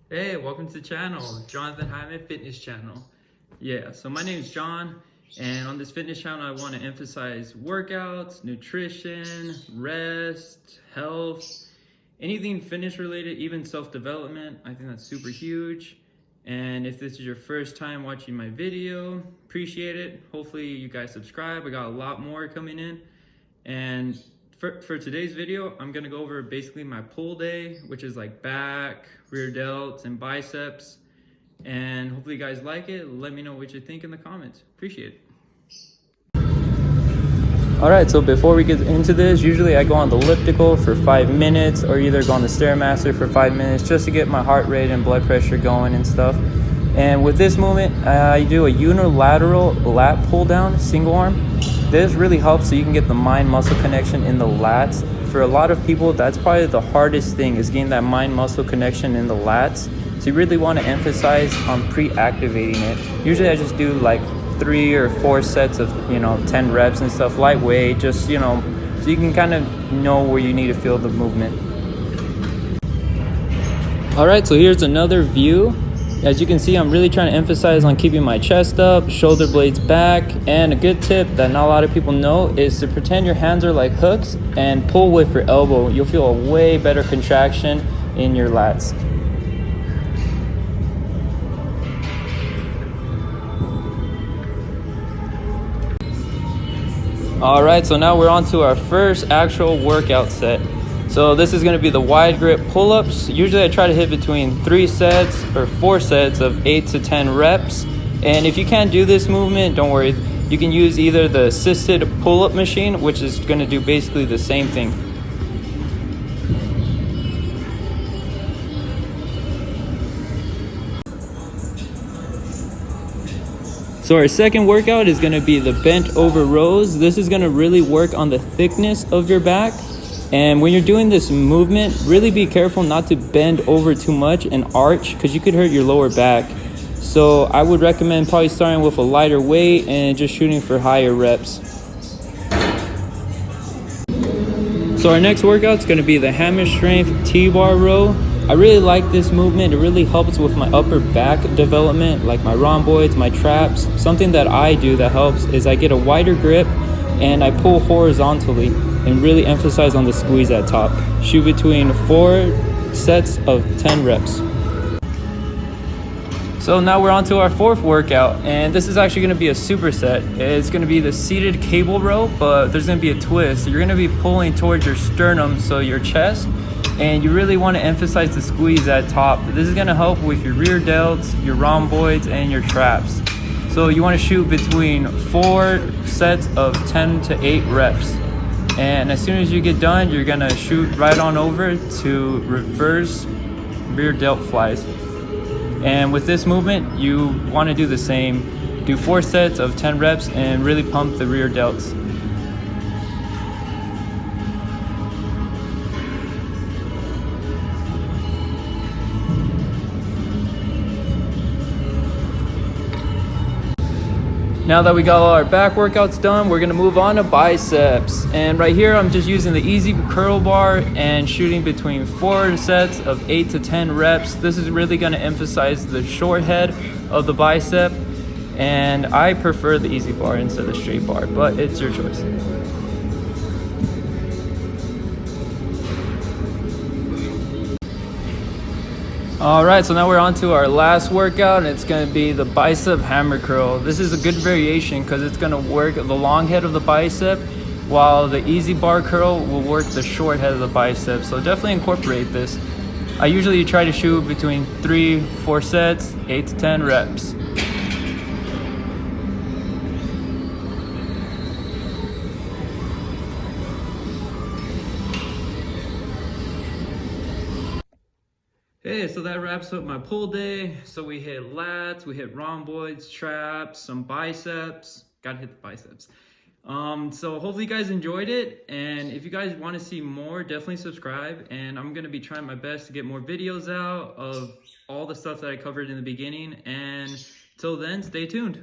Hey, welcome to the channel, Jonathan Hyman Fitness Channel. Yeah, so my name is John, and on this fitness channel, I want to emphasize workouts, nutrition, rest, health, anything fitness related, even self-development. I think that's super huge. And if this is your first time watching my video, appreciate it. Hopefully you guys subscribe. I got a lot more coming in. And for today's video, I'm gonna go over basically my pull day, which is like back, rear delts, and biceps. And hopefully you guys like it. Let me know what you think in the comments. Appreciate it. All right, so before we get into this, usually I go on the elliptical for 5 minutes or either go on the Stairmaster for 5 minutes just to get my heart rate and blood pressure going and stuff. And with this movement, I do a unilateral lat pull down, single arm. This really helps so you can get the mind muscle connection in the lats. For a lot of people, that's probably the hardest thing, is getting that mind muscle connection in the lats. So you really want to emphasize on pre-activating it. Usually I just do like 3 or 4 sets of 10 reps and stuff, lightweight, just so you can kind of know where you need to feel the movement. All right, so here's another view. As you can see, I'm really trying to emphasize on keeping my chest up, shoulder blades back, and a good tip that not a lot of people know is to pretend your hands are like hooks and pull with your elbow. You'll feel a way better contraction in your lats. All right, so now we're on to our first actual workout set. So this is going to be the wide grip pull-ups. Usually I try to hit between 3 sets or 4 sets of 8 to 10 reps. And if you can't do this movement, don't worry. You can use either the assisted pull-up machine, which is going to do basically the same thing. So our second workout is going to be the bent over rows. This is going to really work on the thickness of your back. And when you're doing this movement, really be careful not to bend over too much and arch, because you could hurt your lower back. So I would recommend probably starting with a lighter weight and just shooting for higher reps. So our next workout is going to be the hammer strength T-bar row. I really like this movement. It really helps with my upper back development, like my rhomboids, my traps. Something that I do that helps is I get a wider grip and I pull horizontally and really emphasize on the squeeze at top. Shoot between 4 sets of 10 reps. So now we're on to our fourth workout, and this is actually gonna be a superset. It's gonna be the seated cable row, but there's gonna be a twist. You're gonna be pulling towards your sternum, so your chest, and you really wanna emphasize the squeeze at top. This is gonna help with your rear delts, your rhomboids, and your traps. So you wanna shoot between 4 sets of 10 to 8 reps. And as soon as you get done, you're gonna shoot right on over to reverse rear delt flies. And with this movement, you wanna do the same. Do 4 sets of 10 reps and really pump the rear delts. Now that we got all our back workouts done, we're gonna move on to biceps. And right here, I'm just using the easy curl bar and shooting between 4 sets of 8 to 10 reps. This is really gonna emphasize the short head of the bicep. And I prefer the easy bar instead of the straight bar, but it's your choice. All right, so now we're on to our last workout, and it's gonna be the bicep hammer curl. This is a good variation because it's gonna work the long head of the bicep, while the easy bar curl will work the short head of the bicep. So definitely incorporate this. I usually try to shoot between 3-4 sets, 8 to 10 reps. Hey, so that wraps up my pull day. So we hit lats, we hit rhomboids, traps, some biceps. Gotta hit the biceps. So hopefully you guys enjoyed it. And if you guys want to see more, definitely subscribe. And I'm gonna be trying my best to get more videos out of all the stuff that I covered in the beginning. And till then, stay tuned.